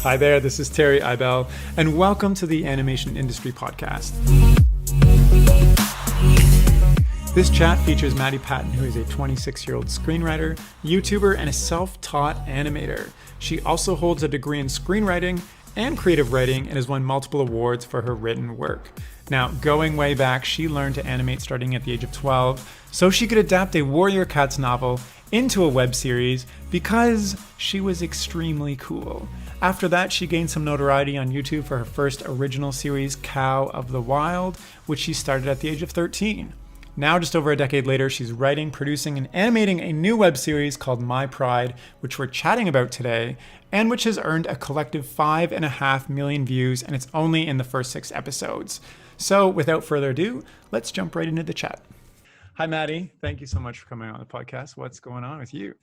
Hi there, this is Terry Eibel, and welcome to the Animation Industry Podcast. This chat features Maddi Patton, who is a 26-year-old screenwriter, YouTuber, and a self-taught animator. She also holds a degree in screenwriting and creative writing and has won multiple awards for her written work. Now, going way back, she learned to animate starting at the age of 12, so she could adapt a Warrior Cats novel into a web series because she was extremely cool. After that, she gained some notoriety on YouTube for her first original series, Cow of the Wild, which she started at the age of 13. Now, just over a decade later, she's writing, producing, and animating a new web series called My Pride, which we're chatting about today, and which has earned a collective 5.5 million views, and it's only in the first 6 episodes. So, without further ado, let's jump right into the chat. Hi, Maddi. Thank you so much for coming on the podcast. What's going on with you?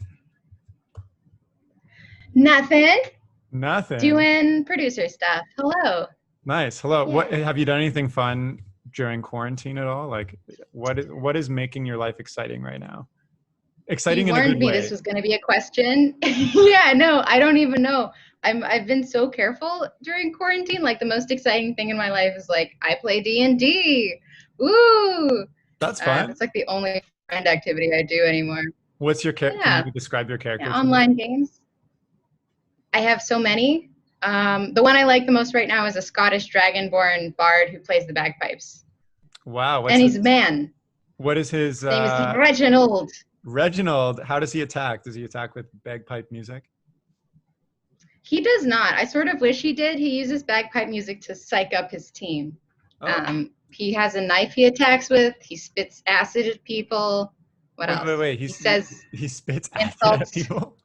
Nothing. Doing producer stuff. Hello. Nice. Hello. Yeah. What have you done anything fun during quarantine at all? Like, what is making your life exciting right now? Exciting You in a good warned me way. this was going to be a question. Yeah, no, I don't even know. I've been so careful during quarantine. Like, the most exciting thing in my life is like I play D&D. Ooh. That's fun. It's like the only friend activity I do anymore. What's your character? Yeah. Can you describe your character? Yeah, online games. I have so many. The one I like the most right now is a Scottish dragonborn bard who plays the bagpipes. Wow. And he's a man. What is his His name is Reginald. Reginald. How does he attack? Does he attack with bagpipe music? He does not. I sort of wish he did. He uses bagpipe music to psych up his team. Oh. He has a knife he attacks with. He spits acid at people. What else? Wait. He says he spits insults acid at people?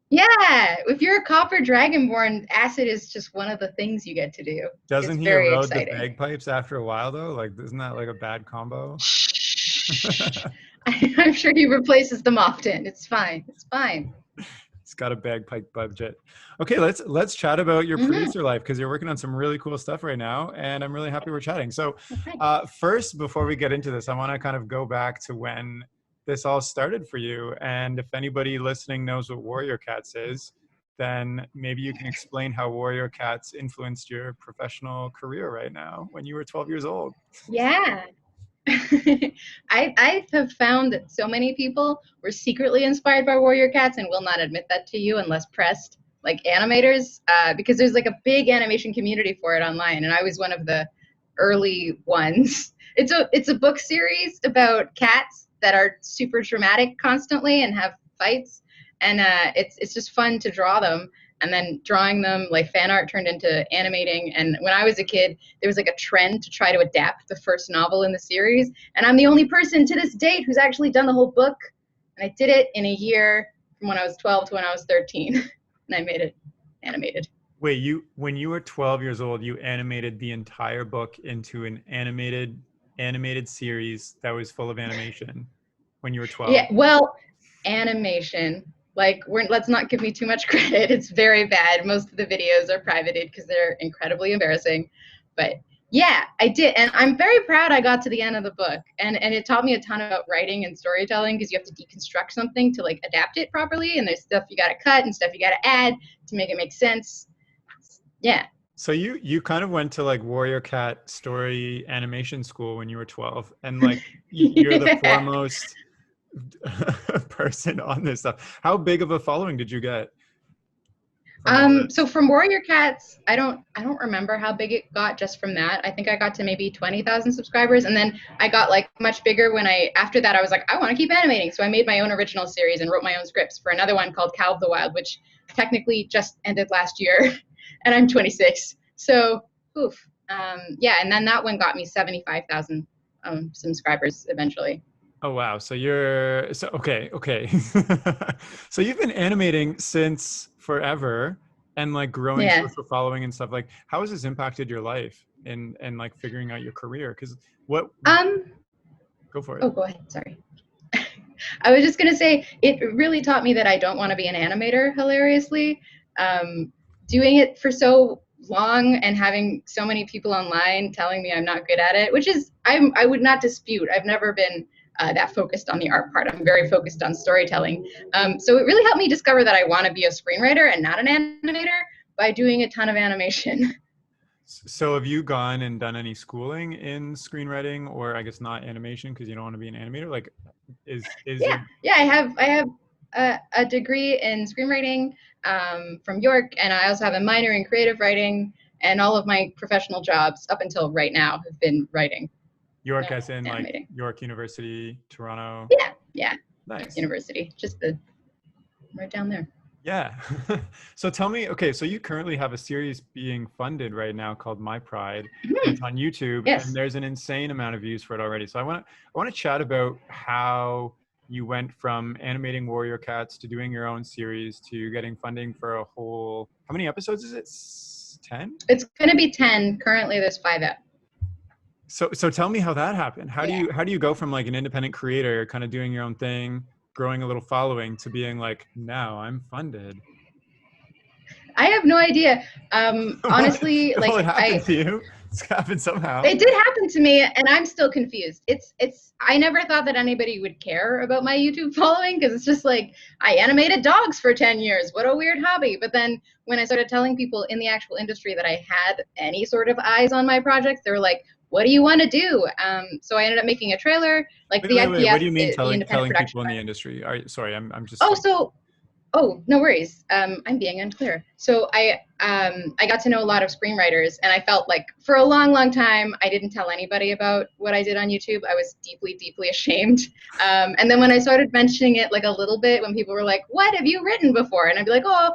Yeah, if you're a copper dragonborn, acid is just one of the things you get to do. Doesn't it's he very erode exciting. the bagpipes after a while though? Like, isn't that like a bad combo? I'm sure he replaces them often. It's fine. It's fine. He's got a bagpipe budget. Okay, let's chat about your producer life, because you're working on some really cool stuff right now, and I'm really happy we're chatting. So first, before we get into this, I want to kind of go back to when this all started for you. And if anybody listening knows what Warrior Cats is, then maybe you can explain how Warrior Cats influenced your professional career right now when you were 12 years old. Yeah. I have found that so many people were secretly inspired by Warrior Cats and will not admit that to you unless pressed, like animators, because there's like a big animation community for it online, and I was one of the early ones. It's a book series about cats that are super dramatic constantly and have fights, and it's just fun to draw them. And then drawing them, like fan art turned into animating. And when I was a kid, there was like a trend to try to adapt the first novel in the series. And I'm the only person to this date who's actually done the whole book. And I did it in a year from when I was 12 to when I was 13. And I made it animated. Wait, when you were 12 years old, you animated the entire book into an animated series that was full of animation when you were 12? Yeah, well, animation. Like, let's not give me too much credit. It's very bad. Most of the videos are privated because they're incredibly embarrassing. But yeah, I did. And I'm very proud I got to the end of the book. And it taught me a ton about writing and storytelling, because you have to deconstruct something to like adapt it properly. And there's stuff you got to cut and stuff you got to add to make it make sense. Yeah. So you kind of went to like Warrior Cat story animation school when you were 12, and like you're the foremost person on this stuff. How big of a following did you get? So from Warrior Cats, I don't remember how big it got just from that. I think I got to maybe 20,000 subscribers, and then I got like much bigger when after that I was like, I want to keep animating. So I made my own original series and wrote my own scripts for another one called Cow of the Wild, which technically just ended last year, and I'm 26. So yeah, and then that one got me 75,000 subscribers eventually. Oh wow! So okay. So you've been animating since forever, and like growing social following and stuff. Like, how has this impacted your life and like figuring out your career? Because go for it. Oh, go ahead. Sorry. I was just gonna say it really taught me that I don't want to be an animator. Hilariously, doing it for so long and having so many people online telling me I'm not good at it, which is I would not dispute. I've never been that focused on the art part. I'm very focused on storytelling. So it really helped me discover that I want to be a screenwriter and not an animator. by doing a ton of animation. So have you gone and done any schooling in screenwriting, or I guess not animation because you don't want to be an animator? Like, is your Yeah, I have a degree in screenwriting from York, and I also have a minor in creative writing. And all of my professional jobs up until right now have been writing, York not as in like animating. York University, Toronto? Yeah, Nice. university, just the right down there. Yeah. So tell me, okay, so you currently have a series being funded right now called My Pride. And it's on YouTube, and Yes. there's an insane amount of views for it already. So I want to chat about how you went from animating warrior cats to doing your own series to getting funding for a whole, how many episodes is it? 10? It's going to be 10. Currently, there's 5 out. So tell me how that happened. How do Yeah. you go from like an independent creator kind of doing your own thing, growing a little following, to being like, now I'm funded? I have no idea. Honestly, Well, it like happened to you. It's happened somehow. it did happen to me, and I'm still confused. I never thought that anybody would care about my YouTube following, because it's just like, I animated dogs for 10 years. What a weird hobby. But then when I started telling people in the actual industry that I had any sort of eyes on my projects, they were like, what do you want to do? So I ended up making a trailer, like the Wait. What IPF, do you mean the independent telling production. people in the industry? Sorry, I'm just. Oh, no worries. I'm being unclear. So I got to know a lot of screenwriters, and I felt like for a long, long time, I didn't tell anybody about what I did on YouTube. I was deeply, deeply ashamed. And then when I started mentioning it like a little bit, when people were like, what have you written before? And I'd be like, oh,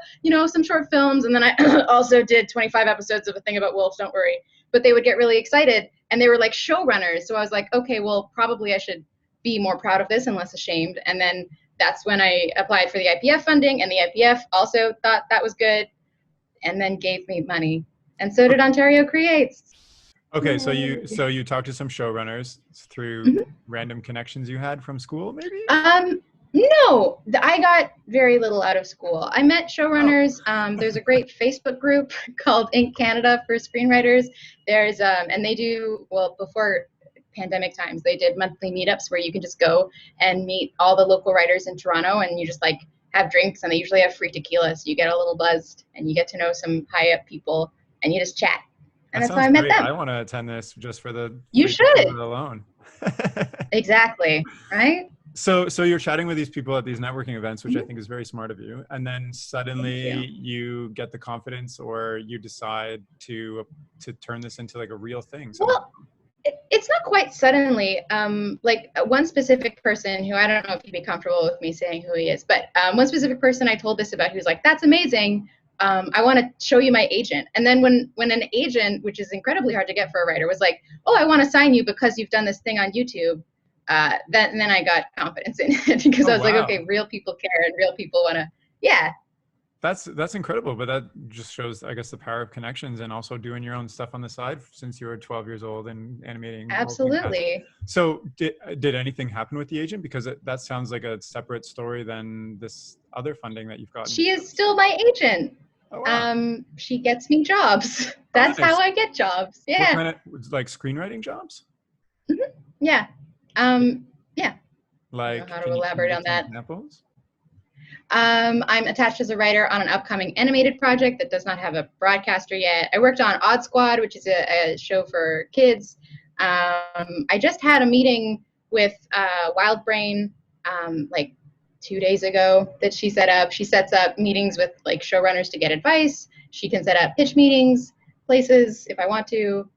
some short films. And then I also did 25 episodes of A Thing About Wolves, don't worry. But they would get really excited, and they were like showrunners. So I was like, okay, well, probably I should be more proud of this and less ashamed. And then that's when I applied for the IPF funding, and the IPF also thought that was good and then gave me money. And so did Ontario Creates. Okay, so you talked to some showrunners through random connections you had from school, maybe? No, I got very little out of school. I met showrunners. There's a great Facebook group called Inc. Canada for screenwriters. There's and they do, well, before pandemic times, they did monthly meetups where you can just go and meet all the local writers in Toronto, and you just like have drinks, and they usually have free tequila, so you get a little buzzed and you get to know some high up people, and you just chat. And That that's how I sounds met great. them. I want to attend this just for the You free should. tequila alone. Exactly. Right? So you're chatting with these people at these networking events, which I think is very smart of you. And then suddenly you get the confidence, or you decide to turn this into like a real thing. Well, it's not quite suddenly. Like one specific person who, I don't know if he'd be comfortable with me saying who he is, but one specific person I told this about, he was like, that's amazing. I want to show you my agent. And then when an agent, which is incredibly hard to get for a writer, was like, oh, I want to sign you because you've done this thing on YouTube, then I got confidence in it, because I was like, okay, real people care, and real people want to, yeah. That's incredible, but that just shows, I guess, the power of connections, and also doing your own stuff on the side since you were 12 years old and animating. Absolutely. So did anything happen with the agent? Because that sounds like a separate story than this other funding that you've gotten. She is still my agent. Oh, wow. She gets me jobs. That's nice. How I get jobs. Yeah. What kind of, like screenwriting jobs? Yeah. Yeah. Like, I don't know how to elaborate on that. Examples? I'm attached as a writer on an upcoming animated project that does not have a broadcaster yet. I worked on Odd Squad, which is a show for kids. I just had a meeting with Wild Brain like 2 days ago that she set up. She sets up meetings with like showrunners to get advice. She can set up pitch meetings, places if I want to.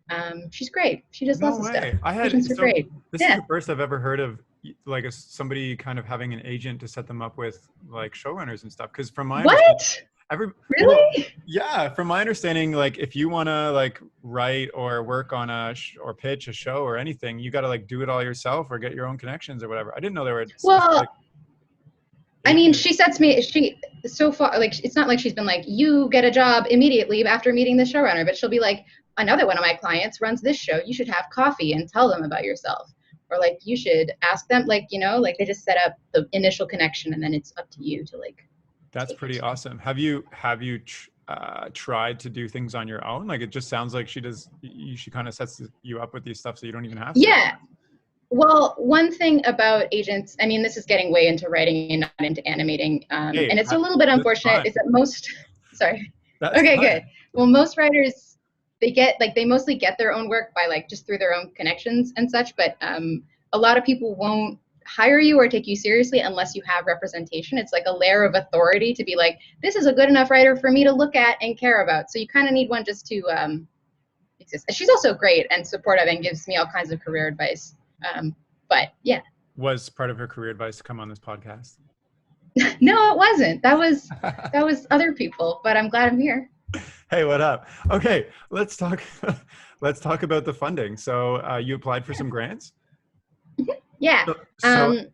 She's great. She does lots of stuff. Agents are great. This is the first I've ever heard of like somebody kind of having an agent to set them up with like showrunners and stuff. Because from my really? Well, yeah, from my understanding, like if you want to like write or work on or pitch a show or anything, you got to like do it all yourself or get your own connections or whatever. I didn't know there were. Well, I mean, she sets me. So far, like it's not like she's been like, you get a job immediately after meeting the showrunner, but she'll be like, another one of my clients runs this show. You should have coffee and tell them about yourself. Or like you should ask them, like, like they just set up the initial connection, and then it's up to you to like. That's pretty awesome. Have you tried to do things on your own? Like it just sounds like she does. She kind of sets you up with these stuff, so you don't even have to. Yeah. Well, one thing about agents, I mean, this is getting way into writing and not into animating, and it's a little bit unfortunate. Is that most? Sorry. That's Okay, fun. good. Well, most writers, they mostly get their own work by like just through their own connections and such, but a lot of people won't hire you or take you seriously unless you have representation. It's like a layer of authority to be like, this is a good enough writer for me to look at and care about. So you kind of need one just to exist. She's also great and supportive and gives me all kinds of career advice. But yeah. Was part of her career advice to come on this podcast? No, it wasn't. That was other people, but I'm glad I'm here. Hey, what up? Okay, let's talk. Let's talk about the funding. So you applied for some grants. Yeah. So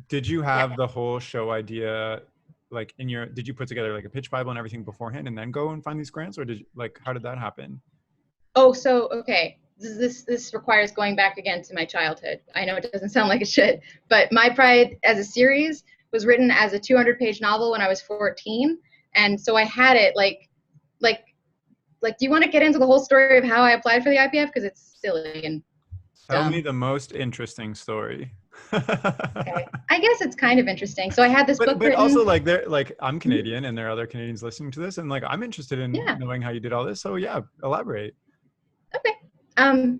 did you Yeah. have the whole show idea like in your? Did you put together like a pitch bible and everything beforehand, and then go and find these grants, or did you, like how did that happen? Oh, so okay. This requires going back again to my childhood. I know it doesn't sound like it should, but My Pride as a series was written as a 200-page novel when I was 14, and so I had it like do you want to get into the whole story of how I applied for the IPF, because it's silly and Tell me dumb. the most interesting story. Okay, I guess it's kind of interesting. So I had this book But also written. like they're like I'm Canadian and there are other Canadians listening to this and like I'm interested in Yeah. knowing how you did all this. So yeah, elaborate. Okay.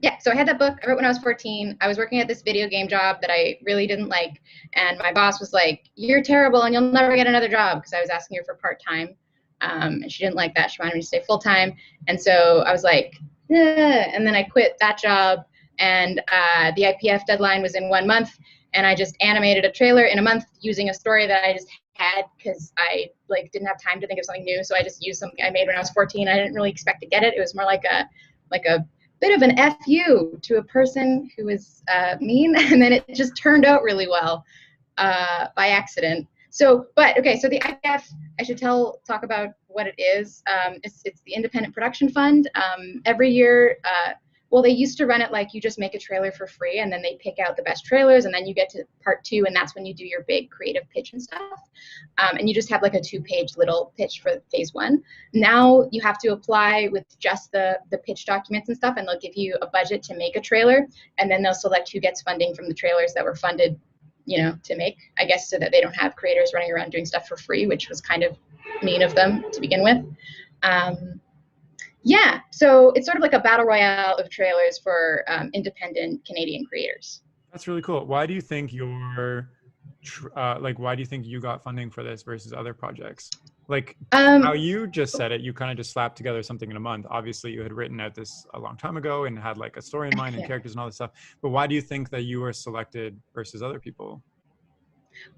Yeah, so I had that book. I wrote when I was 14. I was working at this video game job that I really didn't like. And my boss was like, "You're terrible and you'll never get another job," because I was asking her for part-time. And she didn't like that. She wanted me to stay full-time. And so I was like, "Ugh." And then I quit that job. And the IPF deadline was in 1 month. And I just animated a trailer in a month using a story that I just had because I like didn't have time to think of something new. So I just used something I made when I was 14. I didn't really expect to get it. It was more like a bit of an FU to a person who was mean, and then it just turned out really well by accident. So, but okay, so the IPF, I should talk about what it is. It's the Independent Production Fund. Every year, well, they used to run it like you just make a trailer for free, and then they pick out the best trailers, and then you get to part 2, and that's when you do your big creative pitch and stuff. And you just have like a 2-page little pitch for phase 1. Now you have to apply with just the pitch documents and stuff, and they'll give you a budget to make a trailer, and then they'll select who gets funding from the trailers that were funded, to make, I guess, so that they don't have creators running around doing stuff for free, which was kind of mean of them to begin with. Yeah, so it's sort of like a battle royale of trailers for independent Canadian creators. That's really cool. Why do you think why do you think you got funding for this versus other projects? Like how you just said it, you kind of just slapped together something in a month. Obviously you had written out this a long time ago and had like a story in mind and Yeah. characters and all this stuff. But why do you think that you were selected versus other people?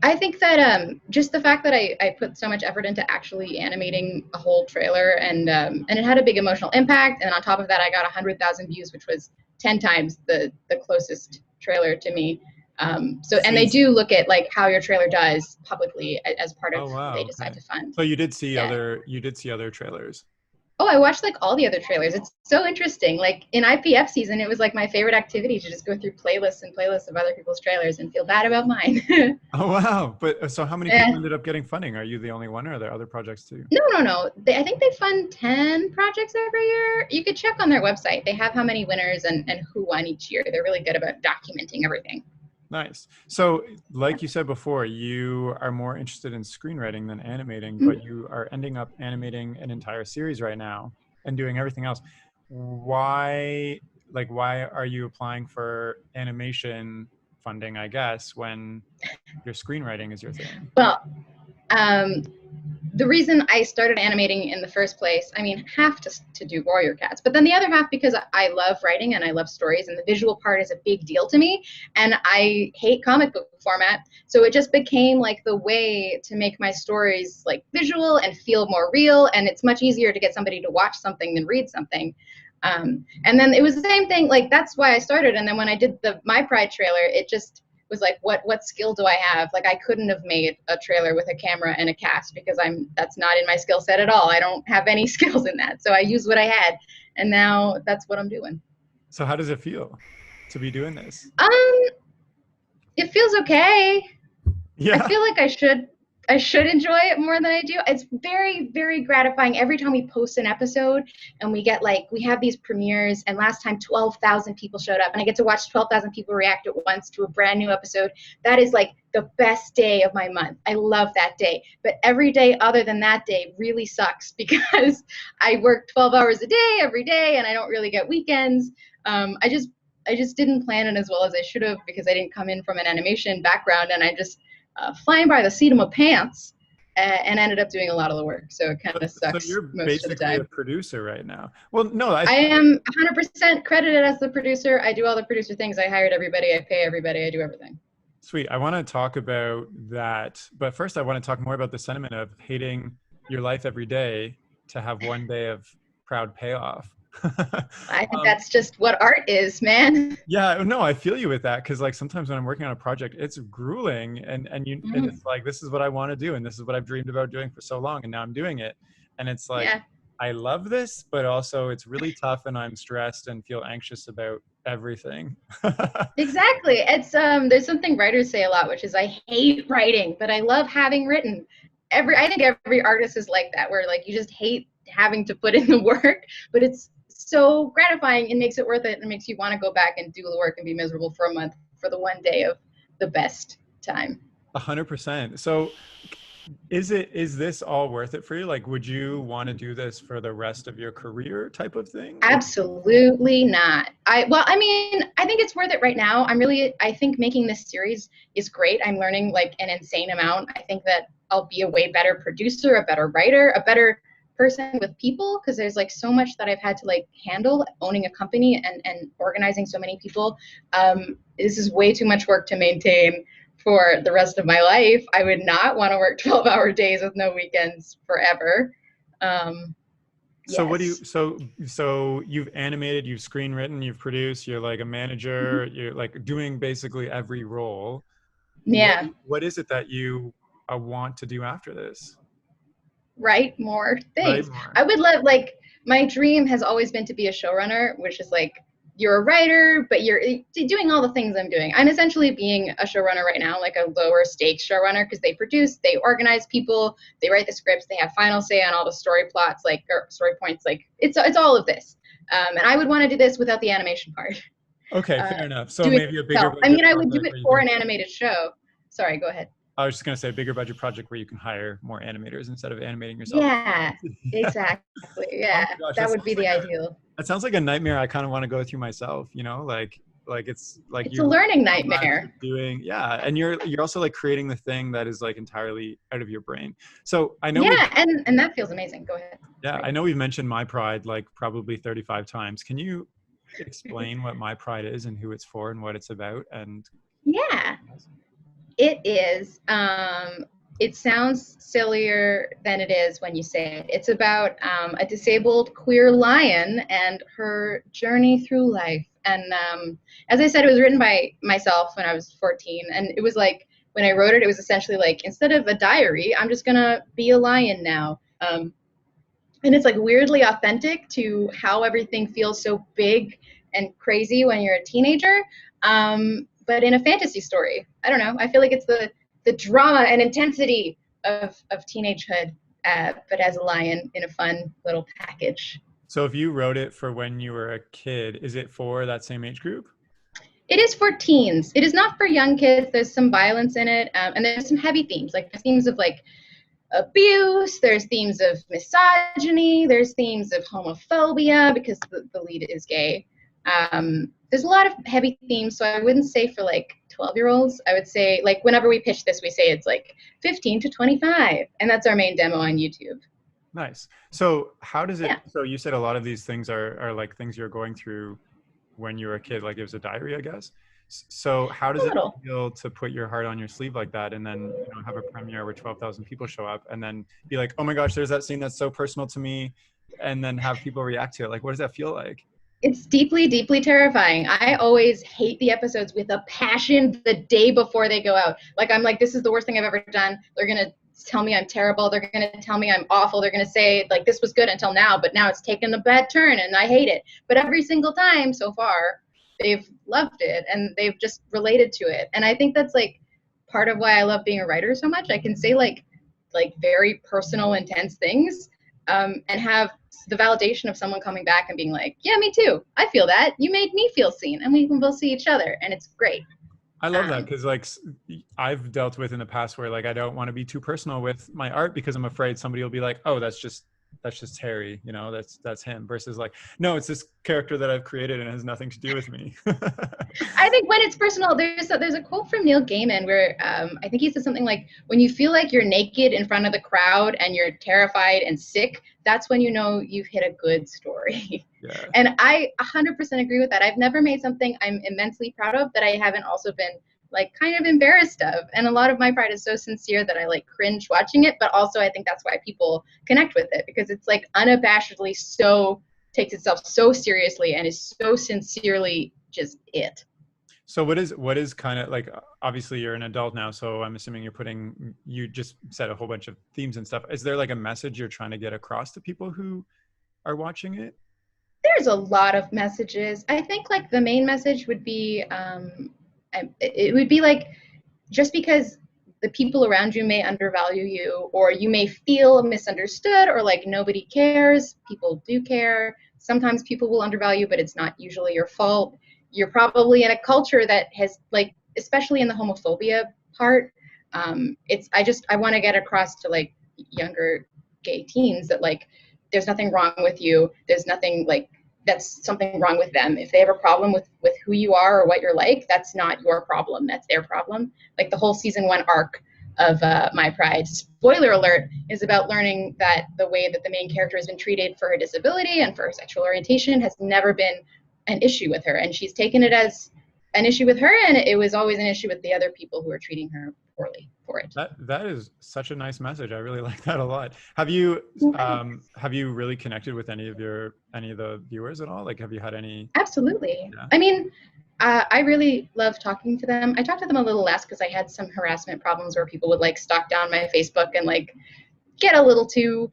I think that just the fact that I put so much effort into actually animating a whole trailer, and it had a big emotional impact, and on top of that I got 100,000 views, which was 10 times the closest trailer to me. And they do look at like how your trailer does publicly as part of who they decide to fund. So you did see Yeah. other trailers. Oh, I watched like all the other trailers. It's so interesting. Like in IPF season, it was like my favorite activity to just go through playlists and playlists of other people's trailers and feel bad about mine. Oh wow! But so how many Yeah. people ended up getting funding? Are you the only one, or are there other projects too? No. I think they fund 10 projects every year. You could check on their website. They have how many winners and who won each year. They're really good about documenting everything. Nice. So, like you said before, you are more interested in screenwriting than animating, but you are ending up animating an entire series right now and doing everything else. Why are you applying for animation funding, I guess, when your screenwriting is your thing? Well, the reason I started animating in the first place, I mean, half to do Warrior Cats, but then the other half because I love writing and I love stories, and the visual part is a big deal to me, and I hate comic book format, so it just became like the way to make my stories like visual and feel more real, and it's much easier to get somebody to watch something than read something. And then it was the same thing, like that's why I started, and then when I did the My Pride trailer, it just was like, what skill do I have? Like I couldn't have made a trailer with a camera and a cast because that's not in my skill set at all. I don't have any skills in that. So I used what I had, and now that's what I'm doing. So how does it feel to be doing this? It feels okay. Yeah. I feel like I should I should enjoy it more than I do. It's very, very gratifying every time we post an episode and we get like, we have these premieres, and last time 12,000 people showed up and I get to watch 12,000 people react at once to a brand new episode. That is like the best day of my month. I love that day. But every day other than that day really sucks because I work 12 hours a day every day and I don't really get weekends. I just didn't plan it as well as I should have because I didn't come in from an animation background, and I just flying by the seat of my pants and ended up doing a lot of the work. So it kind of sucks. So you're most of the basically time. a producer right now. Well, no, I am 100% credited as the producer. I do all the producer things. I hired everybody. I pay everybody. I do everything. Sweet. I want to talk about that. But first, I want to talk more about the sentiment of hating your life every day to have one day of proud payoff. I think that's just what art is, man. Yeah, no, I feel you with that, because like sometimes when I'm working on a project, it's grueling, and it's like, this is what I want to do, and this is what I've dreamed about doing for so long, and now I'm doing it, and it's like, yeah. I love this, but also it's really tough, and I'm stressed and feel anxious about everything. Exactly. It's there's something writers say a lot, which is I hate writing, but I love having written. I think every artist is like that, where like you just hate having to put in the work, but it's so gratifying. It makes it worth it, and makes you want to go back and do the work and be miserable for a month for the one day of the best time. 100%. So is this all worth it for you? Like, would you want to do this for the rest of your career type of thing? Absolutely not. I think it's worth it right now. I think making this series is great. I'm learning like an insane amount. I think that I'll be a way better producer, a better writer, a better person with people, because there's like so much that I've had to like handle owning a company and organizing so many people. This is way too much work to maintain for the rest of my life. I would not want to work 12-hour days with no weekends forever. So what do you, so you've animated, you've screenwritten, you've produced, you're like a manager, you're like doing basically every role. Yeah. What is it that you want to do after this? Write more things. I would love, like, my dream has always been to be a showrunner, which is like, you're a writer, but you're doing all the things I'm doing. I'm essentially being a showrunner right now, like a lower stakes showrunner, because they produce, they organize people, they write the scripts, they have final say on all the story plots, like, or story points, like it's all of this. And I would want to do this without the animation part. Okay, fair enough. So maybe a bigger. I mean, I would do it for an animated show. Sorry, go ahead. I was just going to say a bigger budget project where you can hire more animators instead of animating yourself. Yeah, exactly. Yeah, oh gosh, that would be the ideal. That sounds like a nightmare I kind of want to go through myself, you know, like it's like it's a learning nightmare. And you're also like creating the thing that is like entirely out of your brain. So I know. Yeah, and that feels amazing. Go ahead. Yeah, I know we've mentioned My Pride like probably 35 times. Can you explain what My Pride is and who it's for and what it's about? And yeah. It is. It sounds sillier than it is when you say it. It's about a disabled queer lion and her journey through life. And as I said, it was written by myself when I was 14. And it was like, when I wrote it, it was essentially like, instead of a diary, I'm just going to be a lion now. And it's like weirdly authentic to how everything feels so big and crazy when you're a teenager. But in a fantasy story. I don't know. I feel like it's the drama and intensity of teenagehood, but as a lion in a fun little package. So if you wrote it for when you were a kid, is it for that same age group? It is for teens. It is not for young kids. There's some violence in it, and there's some heavy themes. Like there's themes of like abuse. There's themes of misogyny. There's themes of homophobia because the lead is gay. There's a lot of heavy themes, so I wouldn't say for like 12-year-olds. I would say, like, whenever we pitch this, we say it's like 15 to 25, and that's our main demo on YouTube. Nice. So how does it, yeah. So you said a lot of these things are like things you're going through when you were a kid, like it was a diary, I guess. So how does it feel to put your heart on your sleeve like that and then have a premiere where 12,000 people show up and then be like, oh my gosh, there's that scene that's so personal to me, and then have people react to it? Like, what does that feel like? It's deeply, deeply terrifying. I always hate the episodes with a passion the day before they go out. Like, I'm like, this is the worst thing I've ever done. They're going to tell me I'm terrible. They're going to tell me I'm awful. They're going to say, like, this was good until now, but now it's taken a bad turn and I hate it. But every single time so far, they've loved it and they've just related to it. And I think that's, like, part of why I love being a writer so much. I can say, like, like very personal, intense things, and have the validation of someone coming back and being like, yeah, me too. I feel that. You made me feel seen, and we can both see each other, and it's great. I love that, because like I've dealt with in the past where like I don't want to be too personal with my art because I'm afraid somebody will be like, oh, that's just Harry, you know, that's him, versus like, no, it's this character that I've created and it has nothing to do with me. I think when it's personal, there's a quote from Neil Gaiman where I think he said something like, when you feel like you're naked in front of the crowd and you're terrified and sick, that's when you know you've hit a good story. Yeah. And I 100% agree with that. I've never made something I'm immensely proud of that I haven't also been like kind of embarrassed of. And a lot of my pride is so sincere that I like cringe watching it, but also I think that's why people connect with it, because it's like unabashedly so takes itself so seriously and is so sincerely just it. So what is kind of like, obviously you're an adult now, so I'm assuming you just said a whole bunch of themes and stuff. Is there like a message you're trying to get across to people who are watching it? There's a lot of messages. I think like the main message would be, it would be like, just because the people around you may undervalue you, or you may feel misunderstood, or like nobody cares, people do care. Sometimes people will undervalue, but it's not usually your fault. You're probably in a culture that has like, especially in the homophobia part, I want to get across to like younger gay teens that like, there's nothing wrong with you. There's nothing like, that's something wrong with them. If they have a problem with who you are or what you're like, that's not your problem. That's their problem. Like the whole season 1 arc of My Pride, spoiler alert, is about learning that the way that the main character has been treated for her disability and for her sexual orientation has never been an issue with her. And she's taken it as an issue with her, and it was always an issue with the other people who are treating her poorly for it. That is such a nice message. I really like that a lot. Have you really connected with any of the viewers at all? Like, have you had any? Absolutely. Yeah. I mean, I really love talking to them. I talked to them a little less because I had some harassment problems where people would like stalk down my Facebook and like get a little too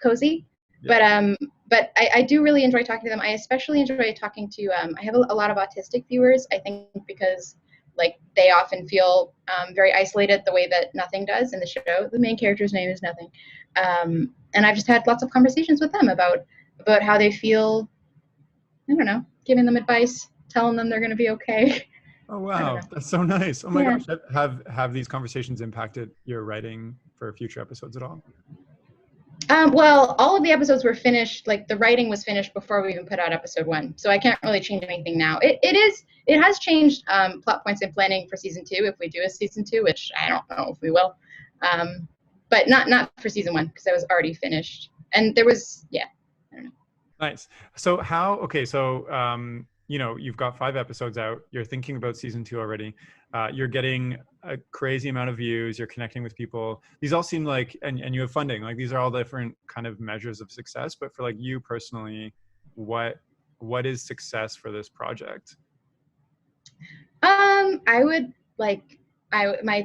cozy. Yeah. But I do really enjoy talking to them. I especially enjoy talking to, I have a lot of autistic viewers, I think, because like they often feel very isolated the way that Nothing does in the show. The main character's name is Nothing. And I've just had lots of conversations with them about how they feel, I don't know, giving them advice, telling them they're going to be okay. Oh, wow. That's so nice. Oh my Yeah. gosh. Have these conversations impacted your writing for future episodes at all? Well, all of the episodes were finished, like the writing was finished before we even put out episode 1. So I can't really change anything now. It has changed plot points and planning for season 2, if we do a season 2, which I don't know if we will. But not for season 1, because I was already finished. And there was, I don't know. Nice. So you know, you've got 5 episodes out. You're thinking about season 2 already. You're getting a crazy amount of views. You're connecting with people. These all seem like, and you have funding. Like these are all different kind of measures of success. But for like you personally, what is success for this project? My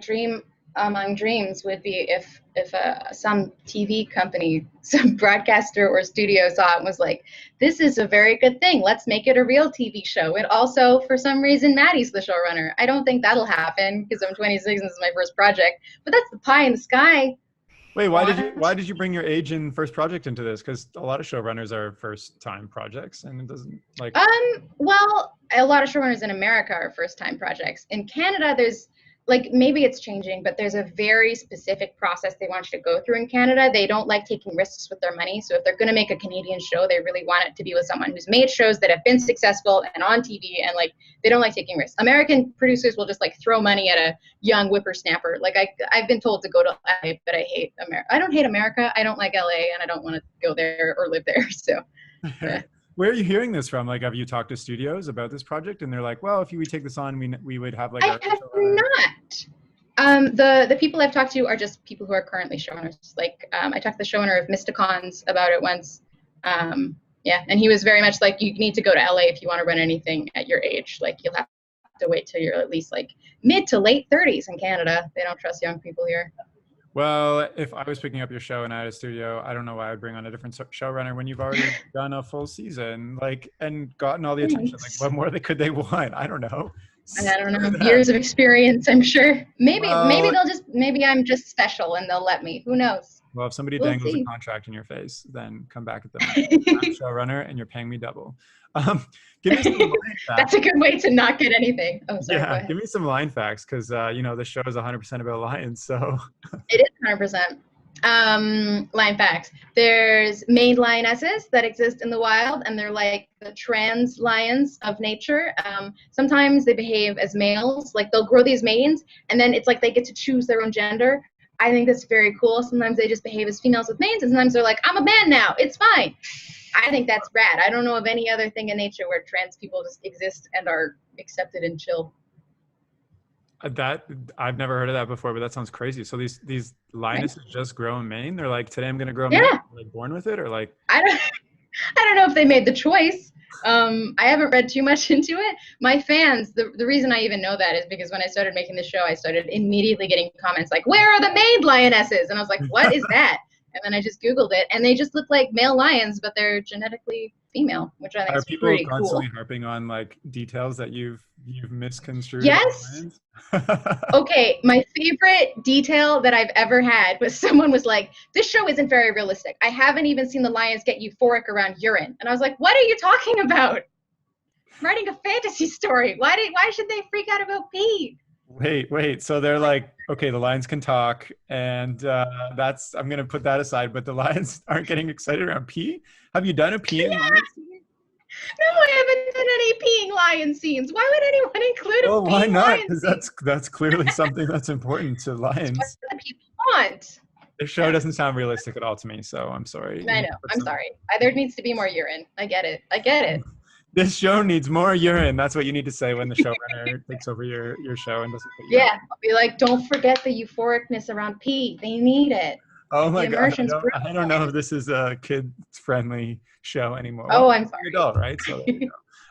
dream among dreams would be if some TV company, some broadcaster or studio saw it and was like, this is a very good thing, let's make it a real TV show. And also, for some reason, Maddie's the showrunner. I don't think that'll happen because I'm 26 and this is my first project, but that's the pie in the sky. Wait, why did you bring your age and first project into this? Because a lot of showrunners are first time projects, and it doesn't like. Well, a lot of showrunners in America are first time projects. In Canada, there's like, maybe it's changing, but there's a very specific process they want you to go through in Canada. They don't like taking risks with their money. So if they're going to make a Canadian show, they really want it to be with someone who's made shows that have been successful and on TV, and like they don't like taking risks. American producers will just like throw money at a young whippersnapper. Like I've been told to go to LA, but I hate America. I don't hate America. I don't like LA, and I don't want to go there or live there. So. Yeah. Where are you hearing this from? Like, have you talked to studios about this project, and they're like, "Well, if we take this on, we would have like." I have not. The people I've talked to are just people who are currently showrunners. Like, I talked to the showrunner of Mysticons about it once. And he was very much like, you need to go to LA if you want to run anything at your age. Like, you'll have to wait till you're at least like mid to late 30s in Canada. They don't trust young people here. Well, if I was picking up your show and I had a studio, I don't know why I would bring on a different showrunner when you've already done a full season, like, and gotten all the attention. Like, what more could they want? I don't know. I don't Screw know, that. years of experience, I'm sure. Maybe Well, maybe I'm just special and they'll let me. Who knows? well, if somebody We'll dangles a see. contract in your face, then come back at them and say, I'm showrunner and you're paying me double. Um, give me some line That's facts. a good way to not get anything. Oh, sorry, go Yeah, ahead. give me some line facts because the show is 100% about lions. So It is 100%. Lion facts. There's main lionesses that exist in the wild, and they're like the trans lions of nature. Sometimes they behave as males, like they'll grow these manes, and then it's like they get to choose their own gender. I think that's very cool. Sometimes they just behave as females with manes, and sometimes they're like, I'm a man now, it's fine. I think that's rad. I don't know of any other thing in nature where trans people just exist and are accepted and chill. that I've never heard of that before, but that sounds crazy. So these Right? lionesses just grow a mane. They're like, today I'm gonna grow a mane. Yeah. Like born with it, or like I don't I don't know if they made the choice. I haven't read too much into it. My fans, the reason I even know that is because when I started making the show, I started immediately getting comments like, "Where are the maid lionesses?" And I was like, "What is that?" And then I just Googled it, and they just look like male lions, but they're genetically female, which I think are is people pretty constantly cool. harping on like details that you've misconstrued about Yes. lions? Okay, my favorite detail that I've ever had was someone was like, "This show isn't very realistic. I haven't even seen the lions get euphoric around urine." And I was like, "What are you talking about? I'm writing a fantasy story. Why should they freak out about pee?" Wait. So they're like, okay, the lions can talk, and that's I'm gonna put that aside. But the lions aren't getting excited around pee. Have you done a peeing lion scene? No, I haven't done any peeing lion scenes. Why would anyone include Well, a why peeing not? lion Because scene? that's clearly something that's important to It's what lions. the people want. The show Yeah, doesn't sound realistic at all to me, so I'm sorry. You I need know. to put I'm some. sorry. There needs to be more urine. I get it. I get it. This show needs more urine. That's what you need to say when the showrunner takes over your show and doesn't put urine. Yeah, I'll be like, don't forget the euphoricness around pee. They need it. Oh The my God, immersion's brutal. I don't know if this is a kid-friendly show anymore. Well, Oh, I'm you're an adult, right? So there you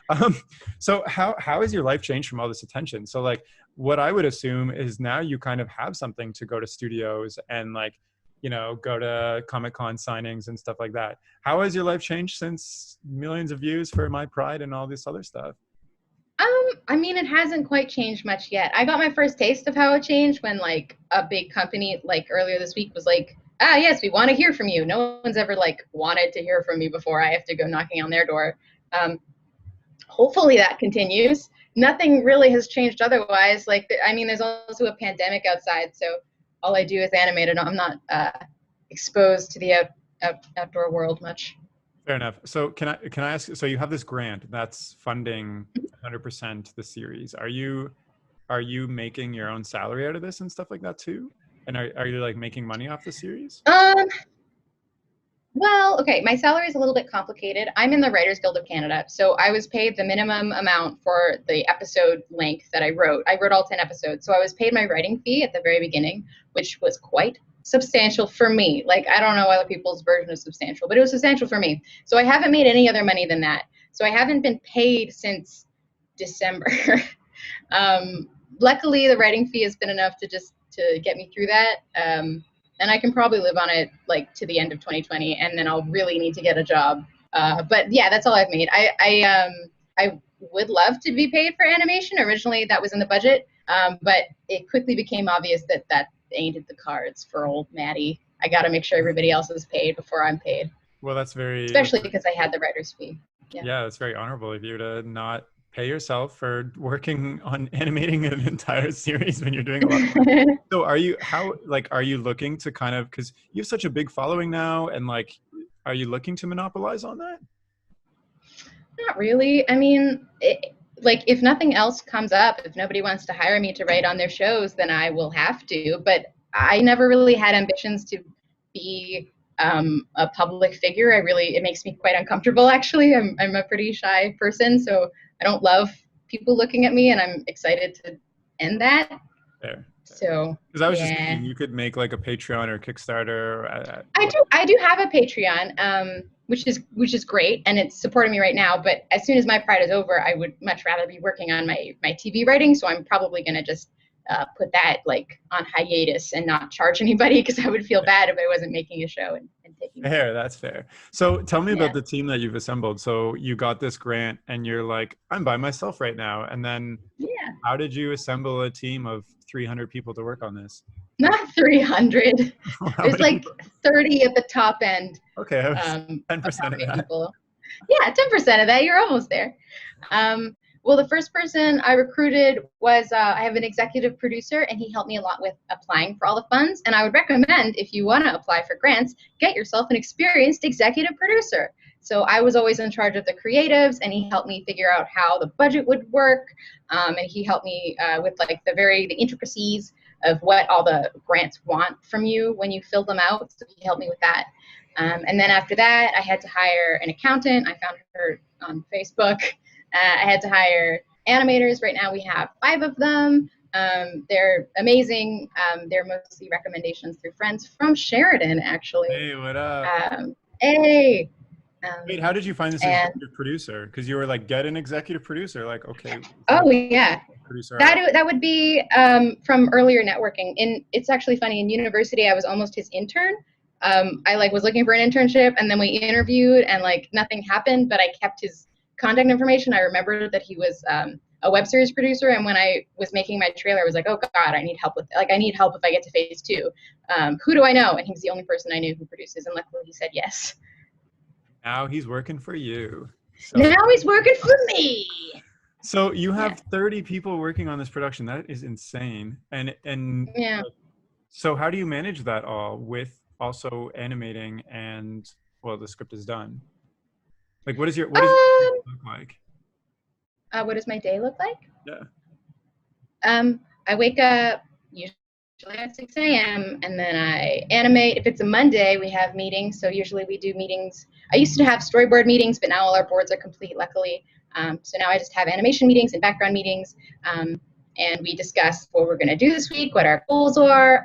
sorry. go. So how has your life changed from all this attention? So like, what I would assume is now you kind of have something to go to studios and like, go to Comic-Con signings and stuff like that. How has your life changed since millions of views for My Pride and all this other stuff? I mean, it hasn't quite changed much yet. I got my first taste of how it changed when like a big company like earlier this week was like, "Ah, yes, we want to hear from you." No one's ever like wanted to hear from me before. I have to go knocking on their door. Um, Hopefully that continues. Nothing really has changed otherwise. Like, I mean, there's also a pandemic outside, so all I do is animate, and I'm not exposed to the outdoor world much. Fair enough. So can I ask? So you have this grant that's funding 100% the series. Are you making your own salary out of this and stuff like that too? And are you like making money off the series? Um, Well, okay, my salary is a little bit complicated. I'm in the Writers Guild of Canada, so I was paid the minimum amount for the episode length that I wrote. I wrote all 10 episodes, so I was paid my writing fee at the very beginning, which was quite substantial for me. Like, I don't know other people's version of substantial, but it was substantial for me. So I haven't made any other money than that. So I haven't been paid since December. um, Luckily, the writing fee has been enough to get me through that. And I can probably live on it like to the end of 2020, and then I'll really need to get a job. But yeah, that's all I've made. I would love to be paid for animation. Originally, that was in the budget, but it quickly became obvious that that ain't at the cards for old Maddie. I got to make sure everybody else is paid before I'm paid, Well, especially because I had the writer's fee. Yeah. yeah, that's very honorable of you to not pay yourself for working on animating an entire series when you're doing a lot of work. So are you looking to kind of, because you have such a big following now, and like, are you looking to monopolize on that? Not really. I mean, like if nothing else comes up, if nobody wants to hire me to write on their shows, then I will have to. But I never really had ambitions to be a public figure. It makes me quite uncomfortable. Actually, I'm a pretty shy person, so I don't love people looking at me, and I'm excited to end that. There. So Because I was just yeah. thinking you could make like a Patreon or Kickstarter. I do have a Patreon, which is great, and it's supporting me right now. But as soon as my Pride is over, I would much rather be working on my TV writing. So I'm probably gonna just put that like on hiatus and not charge anybody, because I would feel bad if I wasn't making a show and taking money. Fair, that's fair. So tell me about Yeah. the team that you've assembled. So you got this grant and you're like, I'm by myself right now. And then Yeah. how did you assemble a team of 300 people to work on this? Not 300. How There's many like people? 30 at the top end Okay, I was of 10% how of many that. people. Yeah, 10% of that. You're almost there. Well, the first person I recruited was I have an executive producer, and he helped me a lot with applying for all the funds. And I would recommend, if you want to apply for grants, get yourself an experienced executive producer. So I was always in charge of the creatives, and he helped me figure out how the budget would work. And he helped me with like the intricacies of what all the grants want from you when you fill them out. So he helped me with that. And then after that, I had to hire an accountant. I found her on Facebook. I had to hire animators. Right now we have 5 of them. They're amazing. They're mostly recommendations through friends from Sheridan, actually. Hey, what up? Hey. Wait, how did you find this And executive producer? Because you were like, get an executive producer. Like, okay. oh yeah, Producer. that would be from earlier networking. It's actually funny, in university I was almost his intern. I like was looking for an internship, and then we interviewed, and like nothing happened, but I kept his contact information. I remembered that he was a web series producer, and when I was making my trailer, I was like, oh God, I need help with it. Like I need help if I get to phase 2. Who do I know? And he was the only person I knew who produces, and luckily he said yes. Now he's working for you. So, now he's working for me. So you have 30 people working on this production. That is insane. And yeah. So how do you manage that all with also animating and, well, the script is done? Like, what does your day look like? What does my day look like? Yeah. I wake up usually at 6 a.m. and then I animate. If it's a Monday, we have meetings. So usually we do meetings. I used to have storyboard meetings, but now all our boards are complete, luckily. So now I just have animation meetings and background meetings. And we discuss what we're going to do this week, what our goals are.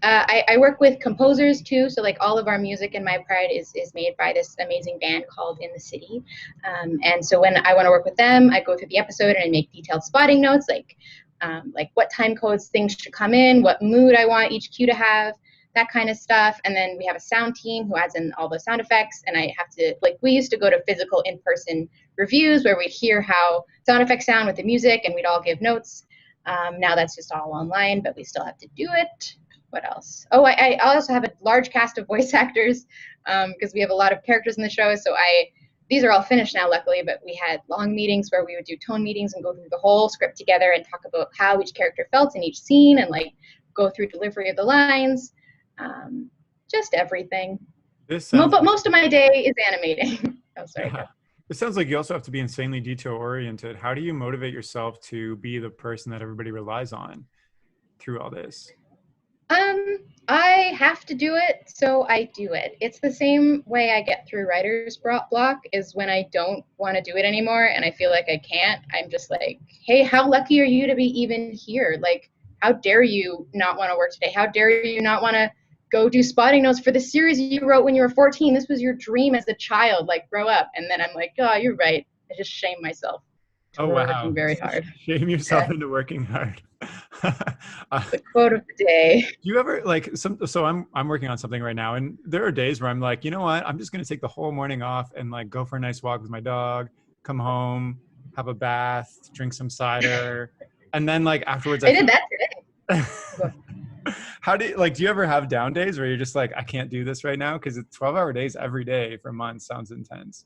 I work with composers too. So like all of our music in My Pride is made by this amazing band called In the City. And so when I want to work with them, I go through the episode and I make detailed spotting notes, like what time codes things should come in, what mood I want each cue to have, that kind of stuff. And then we have a sound team who adds in all the sound effects. And I have to, like, we used to go to physical in-person reviews where we'd hear how sound effects sound with the music, and we'd all give notes. Now that's just all online, but we still have to do it. What else? Oh, I also have a large cast of voice actors because we have a lot of characters in the show. So these are all finished now, luckily, but we had long meetings where we would do tone meetings and go through the whole script together and talk about how each character felt in each scene and like go through delivery of the lines. Just everything. But most of my day is animating. Oh, sorry. Yeah. It sounds like you also have to be insanely detail oriented. How do you motivate yourself to be the person that everybody relies on through all this? I have to do it, so I do it. It's the same way I get through writer's block, is when I don't want to do it anymore and I feel like I can't. I'm just like, hey, how lucky are you to be even here? Like, how dare you not want to work today? How dare you not want to go do spotting notes for the series you wrote when you were 14? This was your dream as a child. Like, grow up. And then I'm like, oh, you're right. I just shame myself to working very hard. Shame yourself into working hard. The quote of the day. Do you ever so I'm working on something right now, and there are days where I'm like, you know what, I'm just going to take the whole morning off and like go for a nice walk with my dog, come home, have a bath, drink some cider, and then like afterwards I did that today. Do you ever have down days where you're just like, I can't do this right now? Because it's 12-hour days every day for months sounds intense.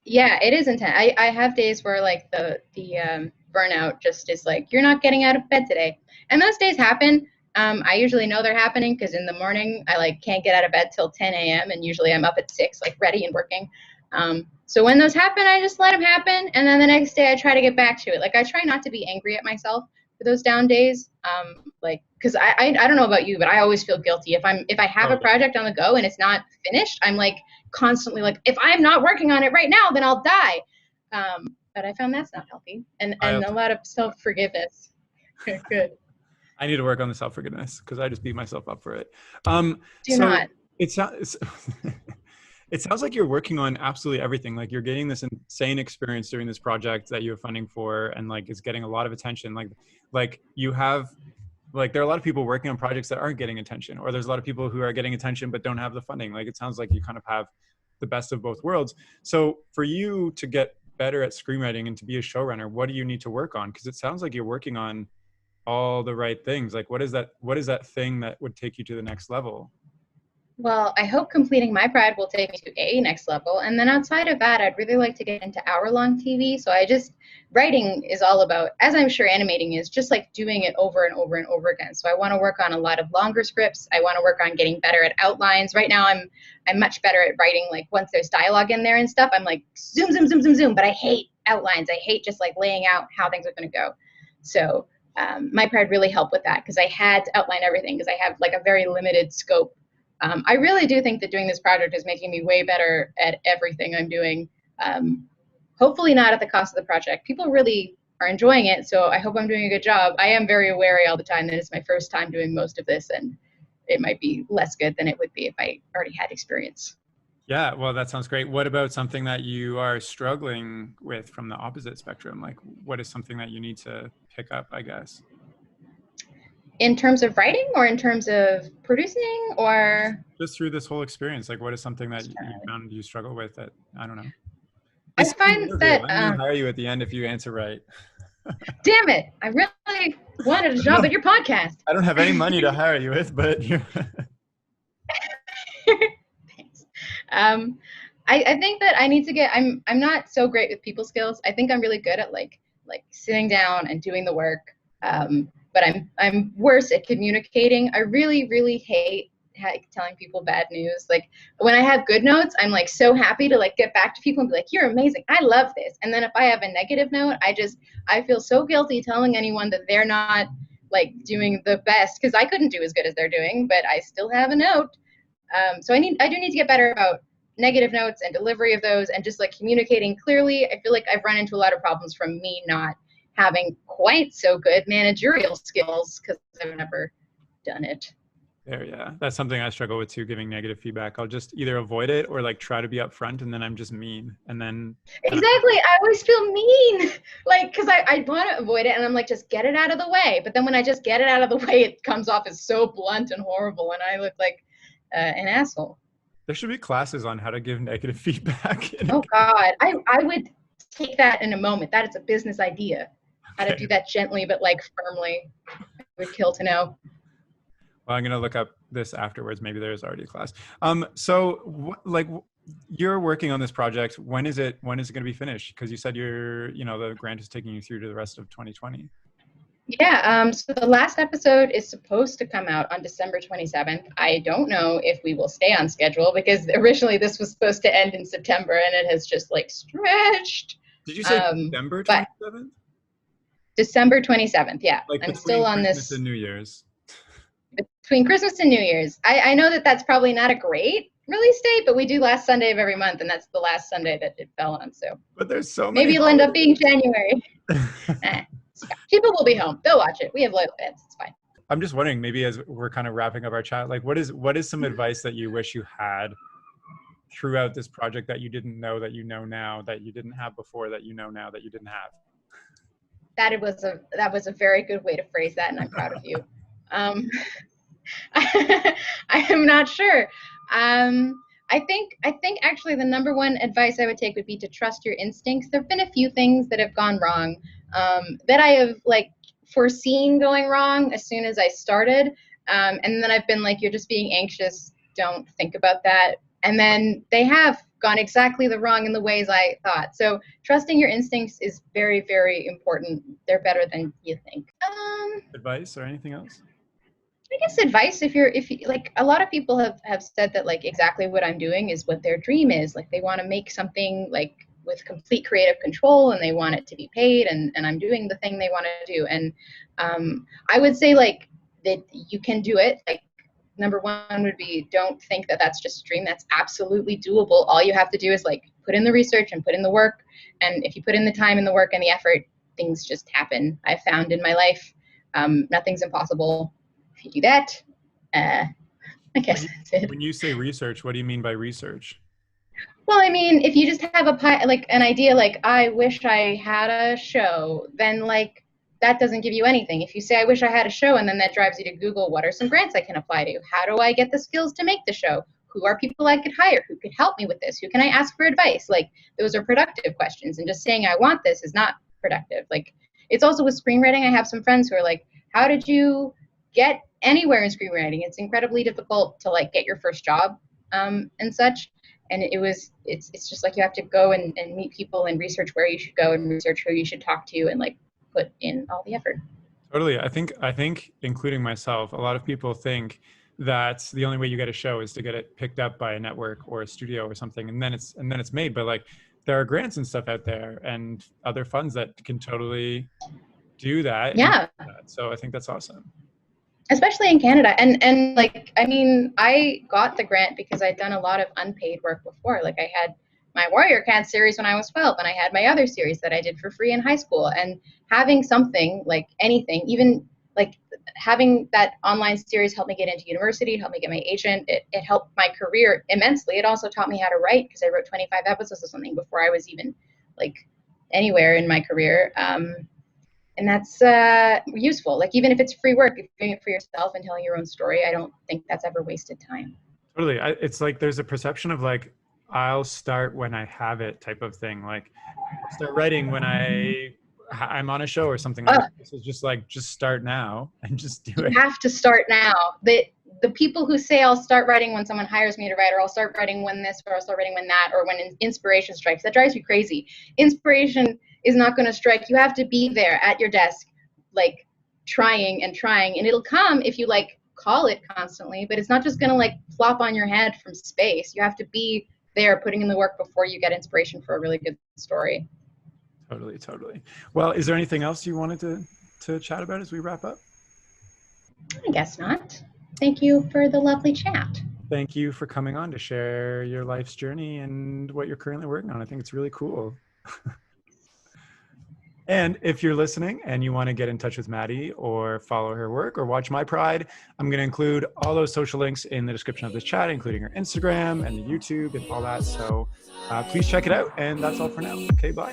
Yeah, it is intense. I have days where like the burnout just is like, you're not getting out of bed today. And those days happen. I usually know they're happening because in the morning I like can't get out of bed till 10 a.m. and usually I'm up at 6, like ready and working. So when those happen, I just let them happen. And then the next day I try to get back to it. Like I try not to be angry at myself for those down days. Because I don't know about you, but I always feel guilty if I have a project on the go and it's not finished. I'm like constantly like, if I'm not working on it right now, then I'll die. But I found that's not healthy, and a lot of self-forgiveness. Good. I need to work on the self-forgiveness because I just beat myself up for it. Do not. It sounds like you're working on absolutely everything. Like you're getting this insane experience during this project that you have funding for, and like it's getting a lot of attention. Like you have, like there are a lot of people working on projects that aren't getting attention, or there's a lot of people who are getting attention but don't have the funding. Like it sounds like you kind of have the best of both worlds. So for you to get better at screenwriting and to be a showrunner, what do you need to work on? Because it sounds like you're working on all the right things. Like, what is that thing that would take you to the next level? Well, I hope completing my pride will take me to a next level. And then outside of that, I'd really like to get into hour-long TV. So writing is all about, as I'm sure animating is, just like doing it over and over and over again. So I want to work on a lot of longer scripts. I want to work on getting better at outlines. Right now, I'm much better at writing, like once there's dialogue in there and stuff, I'm like zoom, zoom, zoom, zoom, zoom. But I hate outlines. I hate just like laying out how things are going to go. So my pride really helped with that because I had to outline everything because I have like a very limited scope. I really do think that doing this project is making me way better at everything I'm doing. Hopefully not at the cost of the project. People really are enjoying it, so I hope I'm doing a good job. I am very wary all the time that it's my first time doing most of this, and it might be less good than it would be if I already had experience. Yeah, well, that sounds great. What about something that you are struggling with from the opposite spectrum? Like, what is something that you need to pick up, I guess? In terms of writing or in terms of producing or? Just through this whole experience, like what is something that you found you struggle with that, I don't know. I This is an find interview. that, I'm gonna hire you at the end if you answer right. damn it, I really wanted a job at your podcast. I don't have any money to hire you with, but you're Thanks. I think that I need to get, I'm not so great with people skills. I think I'm really good at like sitting down and doing the work. But I'm worse at communicating. I really hate telling people bad news. Like when I have good notes, I'm like so happy to like get back to people and be like, you're amazing, I love this. And then if I have a negative note, I feel so guilty telling anyone that they're not like doing the best because I couldn't do as good as they're doing, but I still have a note. So I do need to get better about negative notes and delivery of those and just like communicating clearly. I feel like I've run into a lot of problems from me not having quite so good managerial skills because I've never done it. there. Yeah, that's something I struggle with too, giving negative feedback. I'll just either avoid it or like try to be upfront, and then I'm just mean. And then Exactly. I always feel mean, like, because I want to avoid it and I'm like, just get it out of the way. But then when I just get it out of the way, it comes off as so blunt and horrible and I look like an asshole. there should be classes on how to give negative feedback. Oh God, I would take that in a moment. That is a business idea. How to do that gently but like firmly. I would kill to know. Well, I'm gonna look up this afterwards. Maybe there's already a class. So like you're working on this project. When is it going to be finished? Because you said the grant is taking you through to the rest of 2020. Yeah, so the last episode is supposed to come out on December 27th. I don't know if we will stay on schedule because originally this was supposed to end in September and it has just like stretched. Did you say December 27th? December 27th, yeah. Like I'm still on Christmas this. and New Year's. Between Christmas and New Year's. I know that that's probably not a great release date, but we do last Sunday of every month, and that's the last Sunday that it fell on. So But there's so many. maybe it'll end up being January. People will be home. They'll watch it. We have loyal fans. It's fine. I'm just wondering, maybe as we're kind of wrapping up our chat, like what is some advice that you wish you had throughout this project that you didn't know that you know now, that you didn't have before, that you know now that you didn't have? That was a very good way to phrase that, and I'm proud of you. I am not sure. I think actually the number one advice I would take would be to trust your instincts. There have been a few things that have gone wrong that I have like foreseen going wrong as soon as I started, and then I've been like, you're just being anxious. Don't think about that. And then they have gone exactly the wrong in the ways I thought. So trusting your instincts is very, very important. They're better than you think. Advice or anything else? I guess advice, if you like, a lot of people have said that like exactly what I'm doing is what their dream is. Like they want to make something like with complete creative control and they want it to be paid, and I'm doing the thing they want to do. And I would say like that you can do it. Like number one would be, don't think that that's just a dream. That's absolutely doable. All you have to do is like put in the research and put in the work. And if you put in the time and the work and the effort, things just happen. I've found in my life, nothing's impossible. If you do that, I guess that's it. When you say research, what do you mean by research? Well, I mean, if you just have an idea, like I wish I had a show, then like that doesn't give you anything. If you say, I wish I had a show, and then that drives you to Google, what are some grants I can apply to? How do I get the skills to make the show? who are people I could hire? Who could help me with this? Who can I ask for advice? Like, those are productive questions. And just saying I want this is not productive. Like, it's also with screenwriting. I have some friends who are like, how did you get anywhere in screenwriting? It's incredibly difficult to like get your first job and such. And it's just like you have to go and meet people and research where you should go and research who you should talk to and like put in all the effort. Totally. I think including myself, a lot of people think that the only way you get a show is to get it picked up by a network or a studio or something, and then it's made. But like, there are grants and stuff out there and other funds that can totally do that. Yeah. So I think that's awesome. Especially in Canada. And like, I mean, I got the grant because I'd done a lot of unpaid work before. Like, I had my Warrior Cats series when I was 12, and I had my other series that I did for free in high school. And having something, like anything, even like having that online series helped me get into university, helped me get my agent. It helped my career immensely. It also taught me how to write, because I wrote 25 episodes or something before I was even like anywhere in my career. And that's useful. Like, even if it's free work, if you're doing it for yourself and telling your own story, I don't think that's ever wasted time. Totally. It's like there's a perception of like, I'll start when I have it type of thing. Like, start writing when I'm on a show or something like that. So just like, just start now and just do it. You have to start now. The people who say I'll start writing when someone hires me to write, or I'll start writing when this, or I'll start writing when that, or when inspiration strikes, that drives me crazy. Inspiration is not going to strike. You have to be there at your desk, like trying, and it'll come if you like call it constantly, but it's not just going to like plop on your head from space. You have to be there putting in the work before you get inspiration for a really good story. Totally. Well, is there anything else you wanted to chat about as we wrap up? I guess not. Thank you for the lovely chat. Thank you for coming on to share your life's journey and what you're currently working on. I think it's really cool. And if you're listening and you want to get in touch with Maddi or follow her work or watch My Pride, I'm going to include all those social links in the description of this chat, including her Instagram and the YouTube and all that. So please check it out. And that's all for now. Okay, bye.